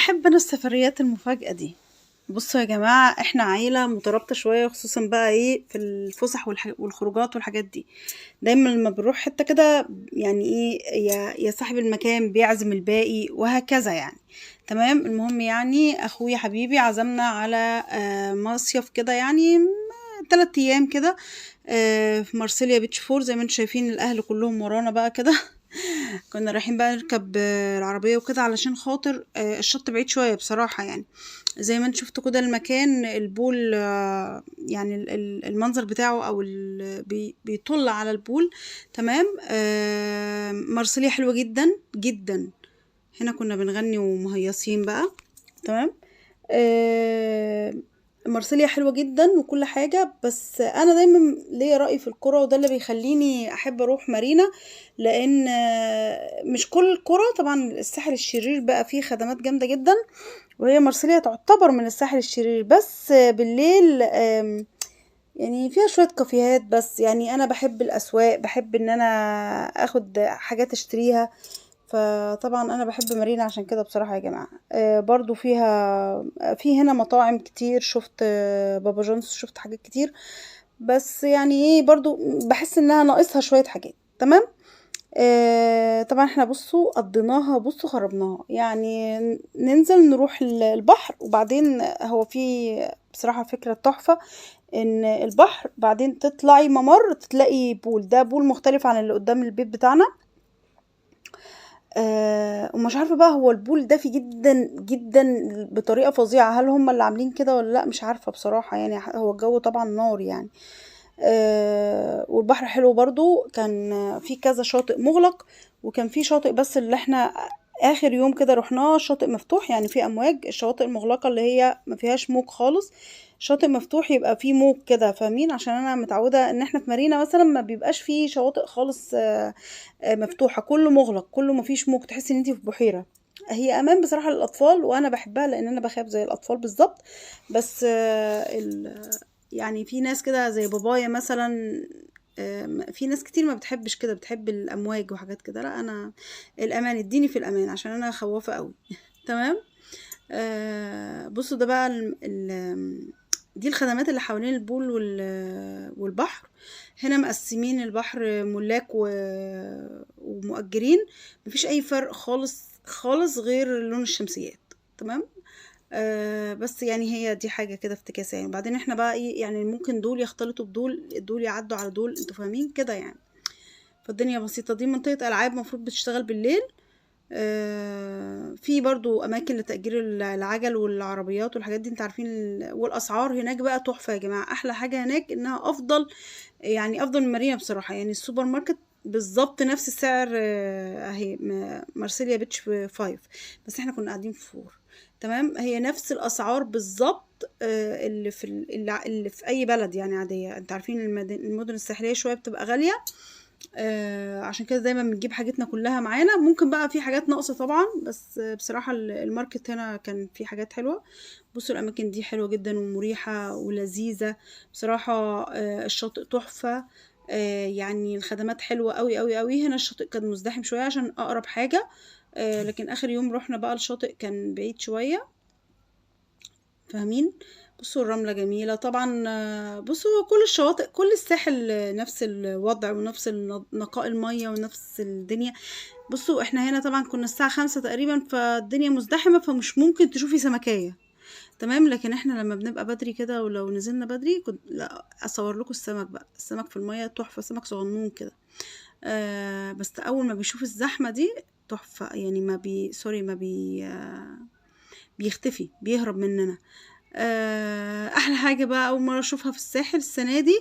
بحب انا السفريات المفاجئة دي. بصوا يا جماعة، احنا عيلة مترابطة شوية، خصوصا بقى ايه في الفسح والخروجات والحاجات دي. دايما لما بنروح حتة كده، يعني ايه، يا صاحب المكان بيعزم الباقي وهكذا يعني. تمام. المهم يعني اخويا حبيبي عزمنا على مصيف كده، يعني 3 ايام كده. في مارسيليا بيتش فور، زي ما انتم شايفين الاهل كلهم ورانا بقى كده. كنا رايحين بقى نركب العربية وكده، علشان خاطر الشط بعيد شوية بصراحة يعني. زي ما انت شفتوا كده المكان، البول، يعني المنظر بتاعه او بيطل على البول. تمام. مرسيليا حلوة جدا جدا. هنا كنا بنغني ومهيصين بقى. تمام. آه، مرسيليا حلوة جدا وكل حاجة، بس انا دايما ليا رأي في الكرة، وده اللي بيخليني احب اروح مارينا. لان مش كل الكرة طبعا، الساحل الشرير بقى فيه خدمات جامدة جدا، وهي مرسيليا تعتبر من الساحل الشرير، بس بالليل يعني فيها شوية كافيهات. بس يعني انا بحب الاسواق، بحب ان انا اخد حاجات اشتريها. فطبعا انا بحب مارينا عشان كده بصراحة يا جماعة. برضو في هنا مطاعم كتير، شفت بابا جونز، شفت حاجات كتير. بس يعني ايه، برضو بحس انها ناقصها شوية حاجات. تمام. طبعا احنا بصوا قضيناها، بصوا خربناها يعني. ننزل نروح البحر، وبعدين هو في بصراحة فكرة تحفة، ان البحر بعدين تطلعي ممر تلاقي بول، ده بول مختلف عن اللي قدام البيت بتاعنا. ومش عارفة بقى هو البول دافي جدا جدا بطريقة فظيعة، هل هم اللي عاملين كده ولا لا، مش عارفة بصراحة يعني. هو الجو طبعا نار يعني. والبحر حلو برضو، كان في كذا شاطئ مغلق، وكان في شاطئ بس اللي احنا اخر يوم كده رحناه شاطئ مفتوح، يعني في امواج. الشواطئ المغلقة اللي هي ما فيهاش موج خالص، شاطئ مفتوح يبقى فيه موج كده، فاهمين؟ عشان انا متعودة ان احنا في مارينا مثلا ما بيبقاش فيه شواطئ خالص مفتوحة، كله مغلق، كله ما فيش موج، تحسي ان انتي في بحيرة. هي امان بصراحة للاطفال، وانا بحبها لان انا بخاف زي الاطفال بالظبط. بس يعني في ناس كده زي بابايا مثلا، في ناس كتير ما بتحبش كده، بتحب الامواج وحاجات كده. لا، انا الامان، اديني في الامان عشان انا خوافة قوي. تمام. بصوا ده بقى دي الخدمات اللي حوالين البول والبحر. هنا مقسمين البحر ملاك ومؤجرين. مفيش اي فرق خالص خالص غير لون الشمسيات. تمام. بس يعني هي دي حاجة كده افتكاسة يعني. بعدين احنا بقى ايه يعني، ممكن دول يختلطوا بدول، دول يعدوا على دول، انتوا فاهمين كده يعني. فالدنيا بسيطة. دي منطقة ألعاب مفروض بتشتغل بالليل. في برضو أماكن لتأجير العجل والعربيات والحاجات دي، انت عارفين والأسعار هناك بقى تحفة يا جماعة. أحلى حاجة هناك إنها أفضل، يعني أفضل من مارينا بصراحة. يعني السوبر ماركت بالظبط نفس السعر، اهي مارسيليا بيتش في 5، بس احنا كنا قاعدين في 4. تمام. هي نفس الاسعار بالظبط اللي في اي بلد يعني عاديه. انت عارفين المدن الساحليه شويه بتبقى غاليه. عشان كده دايما بنجيب حاجتنا كلها معانا. ممكن بقى في حاجات ناقصه طبعا، بس بصراحه الماركت هنا كان في حاجات حلوه. بصوا الاماكن دي حلوه جدا ومريحه ولذيذه بصراحه. الشاطئ تحفه. يعني الخدمات حلوه قوي قوي قوي. هنا الشاطئ كان مزدحم شويه عشان اقرب حاجه، لكن اخر يوم رحنا بقى الشاطئ كان بعيد شويه، فاهمين؟ بصوا الرملة جميلة طبعا. بصوا كل الشواطئ، كل الساحل نفس الوضع ونفس نقاء المية ونفس الدنيا. بصوا احنا هنا طبعا كنا الساعة 5 تقريبا، فالدنيا مزدحمة، فمش ممكن تشوفي سمكية. تمام. لكن احنا لما بنبقى بدري كده، ولو نزلنا بدري كنت لا اصور لكم السمك بقى. السمك في المية تحفة، سمك صغنون كده. بس اول ما بيشوف الزحمة دي تحفة يعني، ما بي سوري ما بي بيختفي، بيهرب مننا. احلى حاجة بقى اول مرة اشوفها في الساحل السنة دي،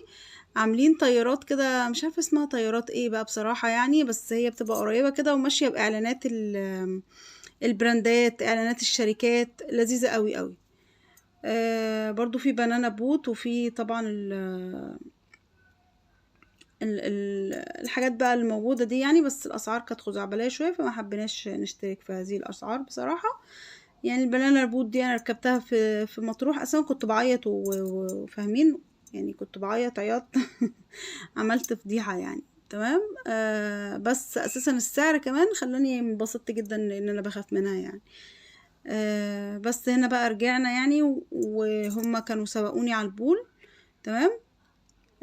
عاملين طيارات كده، مش عارفة اسمها طيارات ايه بقى بصراحة يعني، بس هي بتبقى قريبة كده وماشية باعلانات البراندات، اعلانات الشركات، لذيذة قوي قوي. برضو في بنانا بوت، وفي طبعا الحاجات بقى الموجودة دي يعني. بس الأسعار كانت خزعبلية شوية، فما حبيناش نشترك في هذه الأسعار بصراحة. يعني البنانا بوت دي أنا ركبتها في مطروح، أصلا كنت بعيط وفاهمين يعني، كنت بعيط عياط. عملت فضيحة يعني. تمام. بس أساسا السعر كمان خلاني انبسطت جدا، لأن أنا بخاف منها يعني. بس هنا بقى رجعنا يعني وهم كانوا سبقوني على البول. تمام.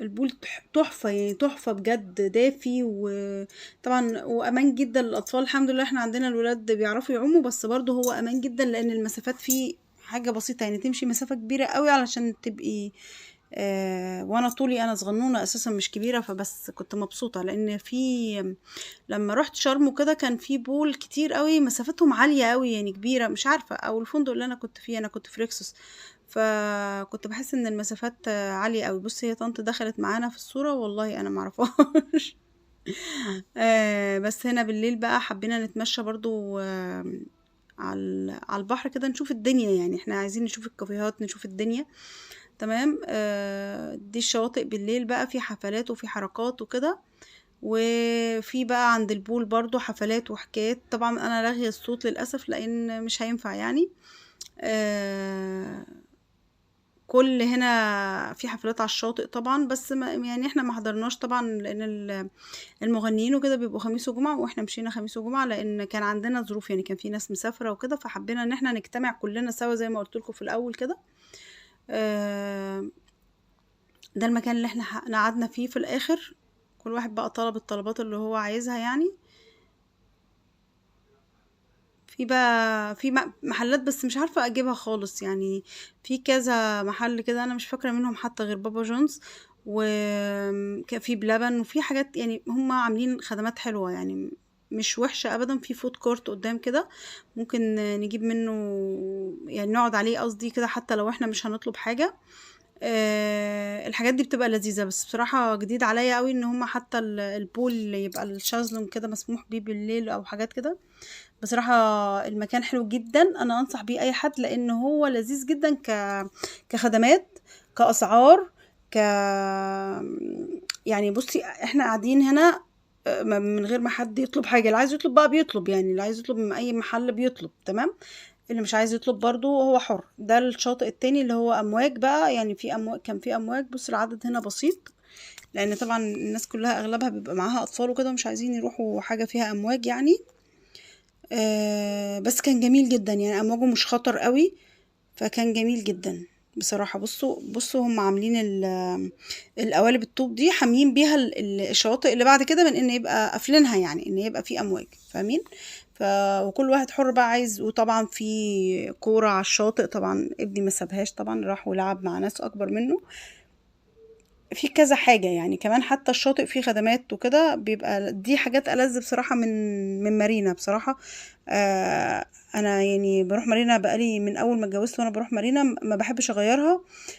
البول تحفة يعني، تحفة بجد، دافي وطبعا وامان جدا للاطفال. الحمد لله احنا عندنا الولاد بيعرفوا يعوموا، بس برضه هو امان جدا لان المسافات فيه حاجة بسيطة يعني، تمشي مسافة كبيرة قوي علشان تبقي وانا طولي انا صغنونة اساسا مش كبيرة، فبس كنت مبسوطة لان في لما رحت شرم وكده كان في بول كتير قوي مسافتهم عالية قوي يعني كبيرة، مش عارفة، او الفندق اللي انا كنت فيه، انا كنت في ريكسوس، فكنت بحس ان المسافات عالية قوي. بصي هي طنط دخلت معانا في الصورة والله انا معرفهاش. بس هنا بالليل بقى حبينا نتمشى برضو على البحر كده، نشوف الدنيا يعني، احنا عايزين نشوف الكافيهات نشوف الدنيا. تمام. دي الشواطئ بالليل بقى في حفلات وفي حركات وكده، وفي بقى عند البول برضو حفلات وحكايات. طبعا انا لاغيه الصوت للاسف لان مش هينفع يعني. آه كل هنا في حفلات على الشاطئ طبعا، بس ما يعني احنا ما حضرناش طبعا لان المغنيين وكده بيبقوا خميس وجمعة، واحنا مشينا خميس وجمعة لان كان عندنا ظروف يعني، كان في ناس مسافرة وكده، فحبينا ان احنا نجتمع كلنا سوا زي ما قلت لكم في الاول كده. آه ده المكان اللي احنا قعدنا فيه في الاخر. كل واحد بقى طلب الطلبات اللي هو عايزها يعني. في بقى في محلات بس مش عارفة اجيبها خالص يعني، في كذا محل كده انا مش فاكرة منهم حتى غير بابا جونز، وفي بلبن، وفي حاجات يعني هم عاملين خدمات حلوة يعني، مش وحشة ابدا. في فود كورت قدام كده ممكن نجيب منه يعني، نقعد عليه قصدي كده حتى لو احنا مش هنطلب حاجة. الحاجات دي بتبقى لذيذة، بس بصراحة جديد عليا قوي ان هم حتى البول يبقى الشازلونج كده مسموح بيه بالليل او حاجات كده. بصراحة المكان حلو جدا، انا انصح بيه اي حد لان هو لذيذ جدا كخدمات، كاسعار، ك يعني بصي احنا قاعدين هنا من غير ما حد يطلب حاجة، اللي عايز يطلب بقى بيطلب يعني، اللي عايز يطلب من اي محل بيطلب. تمام. اللي مش عايز يطلب برضو هو حر. ده الشاطئ التاني اللي هو امواج بقى يعني، في امواج، كان في امواج. بص العدد هنا بسيط لان طبعا الناس كلها اغلبها بيبقى معاها اطفال وكده ومش عايزين يروحوا حاجة فيها امواج يعني. بس كان جميل جدا يعني، امواجه مش خطر قوي، فكان جميل جدا بصراحة. بصوا هم عاملين القوالب الطوب دي حاميين بيها الشواطئ اللي بعد كده من ان يبقى قافلينها يعني ان يبقى في امواج، فاهمين؟ وكل واحد حر بقى عايز. وطبعا في كورة على الشاطئ، طبعا ابني ما سابهاش طبعا، راح ولعب مع ناس اكبر منه. في كذا حاجة يعني، كمان حتى الشاطئ فيه خدمات وكده، بيبقى دي حاجات ألذ بصراحة من مارينا بصراحة. أنا يعني بروح مارينا بقالي من أول ما اتجوزت وأنا بروح مارينا، ما بحبش أغيرها.